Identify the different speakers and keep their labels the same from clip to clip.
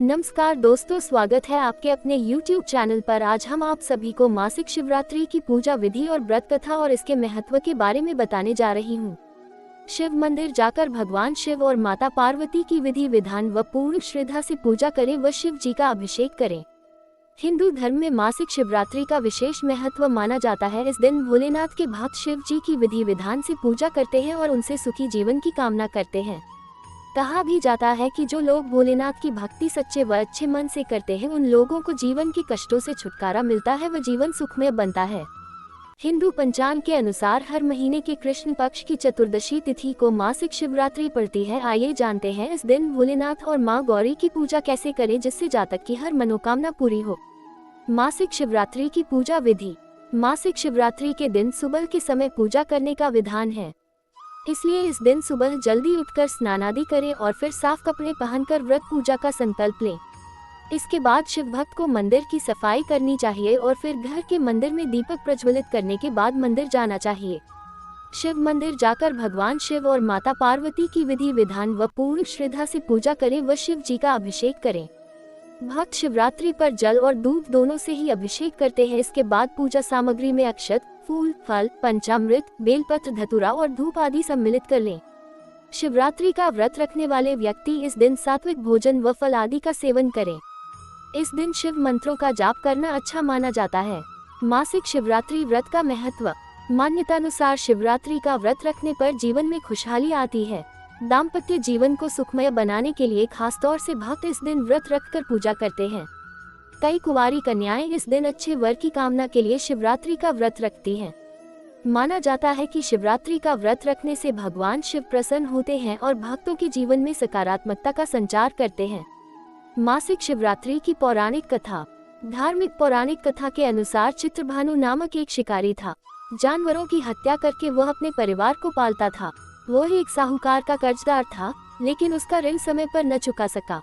Speaker 1: नमस्कार दोस्तों, स्वागत है आपके अपने YouTube चैनल पर। आज हम आप सभी को मासिक शिवरात्रि की पूजा विधि और व्रत कथा और इसके महत्व के बारे में बताने जा रही हूँ। शिव मंदिर जाकर भगवान शिव और माता पार्वती की विधि विधान व पूर्ण श्रद्धा से पूजा करें व शिव जी का अभिषेक करें। हिंदू धर्म में मासिक शिवरात्रि का विशेष महत्व माना जाता है। इस दिन भोलेनाथ के भक्त शिव जी की विधि विधान से पूजा करते हैं और उनसे सुखी जीवन की कामना करते हैं। कहा भी जाता है कि जो लोग भोलेनाथ की भक्ति सच्चे व अच्छे मन से करते हैं, उन लोगों को जीवन के कष्टों से छुटकारा मिलता है व जीवन सुखमय बनता है। हिंदू पंचांग के अनुसार हर महीने के कृष्ण पक्ष की चतुर्दशी तिथि को मासिक शिवरात्रि पड़ती है। आइए जानते हैं इस दिन भोलेनाथ और मां गौरी की पूजा कैसे करें, जिससे जातक की हर मनोकामना पूरी हो। मासिक शिवरात्रि की पूजा विधि। मासिक शिवरात्रि के दिन सुबह के समय पूजा करने का विधान है, इसलिए इस दिन सुबह जल्दी उठकर स्नान आदि करें और फिर साफ कपड़े पहनकर व्रत पूजा का संकल्प लें। इसके बाद शिव भक्त को मंदिर की सफाई करनी चाहिए और फिर घर के मंदिर में दीपक प्रज्वलित करने के बाद मंदिर जाना चाहिए। शिव मंदिर जाकर भगवान शिव और माता पार्वती की विधि विधान व पूर्ण श्रद्धा से पूजा करें व शिव जी का अभिषेक करें। भक्त शिवरात्रि पर जल और दूध दोनों से ही अभिषेक करते हैं। इसके बाद पूजा सामग्री में अक्षत, फूल, फल, पंचामृत, बेलपत्र, धतूरा और धूप आदि सम्मिलित कर लें। शिवरात्रि का व्रत रखने वाले व्यक्ति इस दिन सात्विक भोजन व फल आदि का सेवन करें। इस दिन शिव मंत्रों का जाप करना अच्छा माना जाता है। मासिक शिवरात्रि व्रत का महत्व। मान्यतानुसार शिवरात्रि का व्रत रखने पर जीवन में खुशहाली आती है। दाम्पत्य जीवन को सुखमय बनाने के लिए खासतौर से भक्त इस दिन व्रत रखकर पूजा करते हैं। कई कुंवारी कन्याएं इस दिन अच्छे वर की कामना के लिए शिवरात्रि का व्रत रखती हैं। माना जाता है कि शिवरात्रि का व्रत रखने से भगवान शिव प्रसन्न होते हैं और भक्तों के जीवन में सकारात्मकता का संचार करते हैं। मासिक शिवरात्रि की पौराणिक कथा। धार्मिक पौराणिक कथा के अनुसार चित्रभानु नामक एक शिकारी था। जानवरों की हत्या करके वह अपने परिवार को पालता था। वह एक साहूकार का कर्जदार था, लेकिन उसका ऋण समय पर न चुका सका।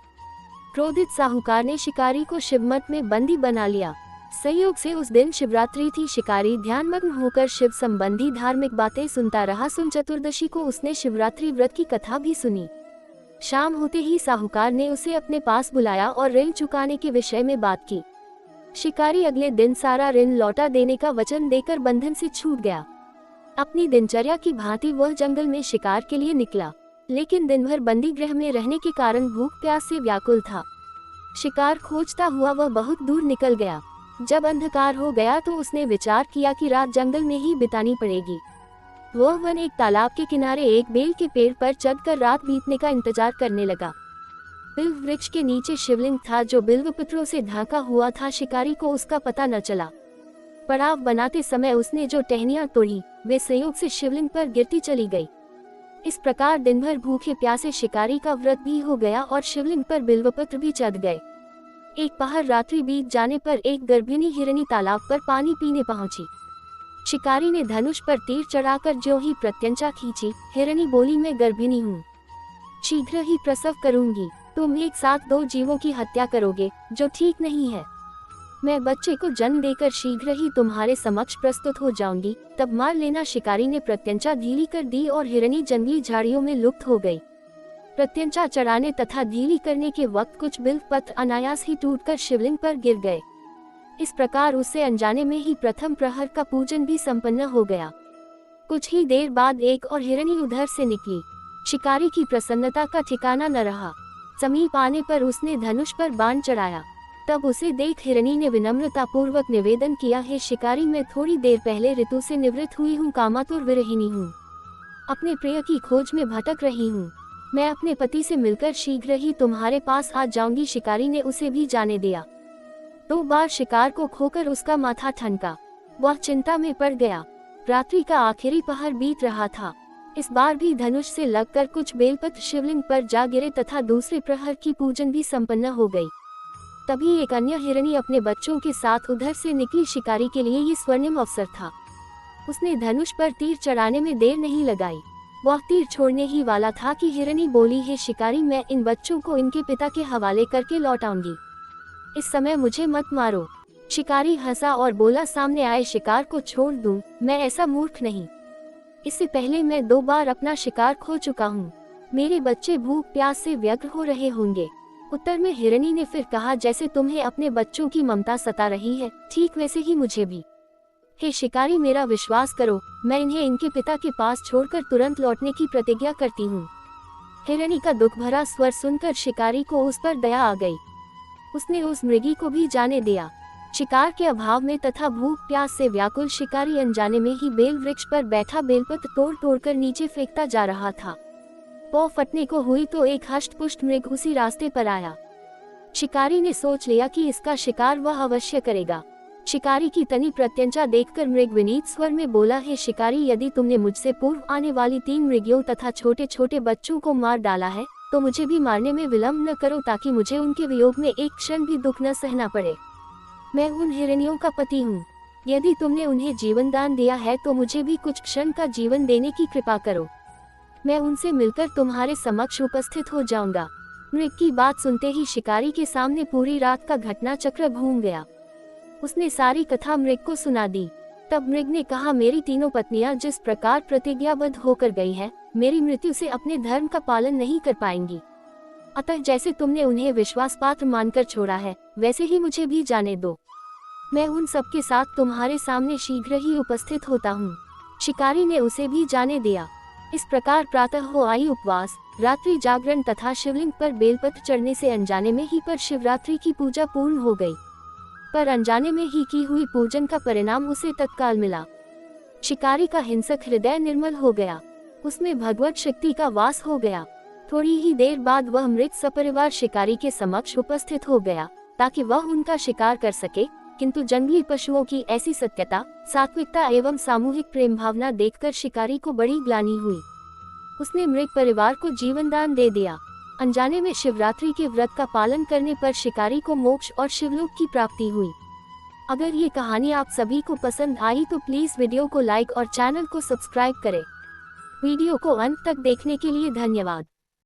Speaker 1: क्रोधित साहूकार ने शिकारी को शिवमठ में बंदी बना लिया। संयोग से उस दिन शिवरात्रि थी। शिकारी ध्यानमग्न होकर शिव संबंधी धार्मिक बातें सुनता रहा। सुन चतुर्दशी को उसने शिवरात्रि व्रत की कथा भी सुनी। शाम होते ही साहूकार ने उसे अपने पास बुलाया और ऋण चुकाने के विषय में बात की। शिकारी अगले दिन सारा ऋण लौटा देने का वचन देकर बंधन से छूट गया। अपनी दिनचर्या की भांति वह जंगल में शिकार के लिए निकला, लेकिन दिन भर बंदी गृह में रहने के कारण भूख प्यास से व्याकुल था। शिकार खोजता हुआ वह बहुत दूर निकल गया। जब अंधकार हो गया तो उसने विचार किया कि रात जंगल में ही बितानी पड़ेगी। वह वन एक तालाब के किनारे एक बेल के पेड़ पर चढ़कर रात बीतने का इंतजार करने लगा। बिल्व वृक्ष के नीचे शिवलिंग था, जो बिल्व पत्रों से ढका हुआ था। शिकारी को उसका पता न चला। पड़ाव बनाते समय उसने जो टहनियां तोड़ी, वे संयोग से शिवलिंग पर गिरती चली गई। इस प्रकार दिन भर भूखे प्यासे शिकारी का व्रत भी हो गया और शिवलिंग पर बिल्वपत्र भी चढ़ गए। एक पहर रात्रि बीत जाने पर एक गर्भिणी हिरनी तालाब पर पानी पीने पहुंची। शिकारी ने धनुष पर तीर चढ़ाकर ज्यों ही प्रत्यंचा खींची, हिरनी बोली, मैं गर्भिणी हूँ, शीघ्र ही प्रसव करूंगी। तुम एक साथ दो जीवों की हत्या करोगे, जो ठीक नहीं है। मैं बच्चे को जन्म देकर शीघ्र ही तुम्हारे समक्ष प्रस्तुत हो जाऊंगी, तब मार लेना। शिकारी ने प्रत्यंचा ढीली कर दी और हिरनी जंगली झाड़ियों में लुप्त हो गई। प्रत्यंचा चढ़ाने तथा ढीली करने के वक्त कुछ बिल्व पत्र अनायास ही टूटकर शिवलिंग पर गिर गए। इस प्रकार उससे अनजाने में ही प्रथम प्रहर का पूजन भी संपन्न हो गया। कुछ ही देर बाद एक और हिरनी उधर से निकली। शिकारी की प्रसन्नता का ठिकाना न रहा। समीप आने पर उसने धनुष पर बाण चढ़ाया। तब उसे देख हिरनी ने विनम्रता पूर्वक निवेदन किया, हे शिकारी, मैं थोड़ी देर पहले ऋतु से निवृत्त हुई हूँ, कामातुर विरहिणी हूँ, अपने प्रिय की खोज में भटक रही हूँ। मैं अपने पति से मिलकर शीघ्र ही तुम्हारे पास आ जाऊंगी। शिकारी ने उसे भी जाने दिया। 2 बार शिकार को खोकर उसका माथा ठनका। वह चिंता में पड़ गया। रात्रि का आखिरी पहर बीत रहा था। इस बार भी धनुष से लगकर कुछ बेलपत्र शिवलिंग पर जा गिरे तथा दूसरे प्रहर की पूजन भी संपन्न हो गई। तभी एक अन्य हिरनी अपने बच्चों के साथ उधर से निकली। शिकारी के लिए ये स्वर्णिम अवसर था। उसने धनुष पर तीर चढ़ाने में देर नहीं लगाई। वह तीर छोड़ने ही वाला था कि हिरनी बोली, हे शिकारी, मैं इन बच्चों को इनके पिता के हवाले करके लौट आऊंगी। इस समय मुझे मत मारो। शिकारी हंसा और बोला, सामने आए शिकार को छोड़ दूं? मैं ऐसा मूर्ख नहीं। इससे पहले मैं 2 बार अपना शिकार खो चुका हूँ। मेरे बच्चे भूख प्यास से व्यग्र हो रहे होंगे। उत्तर में हिरनी ने फिर कहा, जैसे तुम्हें अपने बच्चों की ममता सता रही है, ठीक वैसे ही मुझे भी। हे शिकारी, मेरा विश्वास करो, मैं इन्हें इनके पिता के पास छोड़कर तुरंत लौटने की प्रतिज्ञा करती हूँ। हिरनी का दुख भरा स्वर सुनकर शिकारी को उस पर दया आ गई। उसने उस मृगी को भी जाने दिया। शिकार के अभाव में तथा भूख प्यास से व्याकुल शिकारी अनजाने में ही बेल वृक्ष पर बैठा बेलपत्र तोड़ तोड़कर नीचे फेंकता जा रहा था। पौ फटने को हुई तो एक हष्ट-पुष्ट मृग उसी रास्ते पर आया। शिकारी ने सोच लिया कि इसका शिकार वह अवश्य करेगा। शिकारी की तनी प्रत्यंचा देखकर मृग विनीत स्वर में बोला, हे शिकारी, यदि तुमने मुझसे पूर्व आने वाली 3 मृगियों तथा छोटे छोटे बच्चों को मार डाला है तो मुझे भी मारने में विलंब न करो, ताकि मुझे उनके वियोग में एक क्षण भी दुख न सहना पड़े। मैं उन हिरनियों का पति हूँ। यदि तुमने उन्हें जीवन दान दिया है तो मुझे भी कुछ क्षण का जीवन देने की कृपा करो। मैं उनसे मिलकर तुम्हारे समक्ष उपस्थित हो जाऊंगा। मृग की बात सुनते ही शिकारी के सामने पूरी रात का घटना चक्र घूम गया। उसने सारी कथा मृग को सुना दी। तब मृग ने कहा, मेरी तीनों पत्नियां जिस प्रकार प्रतिज्ञाबद्ध होकर गई हैं, मेरी मृत्यु से अपने धर्म का पालन नहीं कर पाएंगी। अतः जैसे तुमने उन्हें विश्वास पात्र मानकर छोड़ा है, वैसे ही मुझे भी जाने दो। मैं उन सबके साथ तुम्हारे सामने शीघ्र ही उपस्थित होता हूँ। शिकारी ने उसे भी जाने दिया। इस प्रकार प्रातः हो आई उपवास, रात्रि जागरण तथा शिवलिंग पर बेलपत्र चढ़ने से अनजाने में ही पर शिवरात्रि की पूजा पूर्ण हो गई। पर अनजाने में ही की हुई पूजन का परिणाम उसे तत्काल मिला। शिकारी का हिंसक हृदय निर्मल हो गया, उसमें भगवत शक्ति का वास हो गया। थोड़ी ही देर बाद वह मृत सपरिवार शिकारी के समक्ष उपस्थित हो गया, ताकि वह उनका शिकार कर सके। किंतु जंगली पशुओं की ऐसी सत्यता, सात्विकता एवं सामूहिक प्रेम भावना देखकर शिकारी को बड़ी ग्लानि हुई। उसने मृग परिवार को जीवन दान दे दिया। अनजाने में शिवरात्रि के व्रत का पालन करने पर शिकारी को मोक्ष और शिवलोक की प्राप्ति हुई। अगर ये कहानी आप सभी को पसंद आई तो प्लीज वीडियो को लाइक और चैनल को सब्सक्राइब करें। वीडियो को अंत तक देखने के लिए धन्यवाद।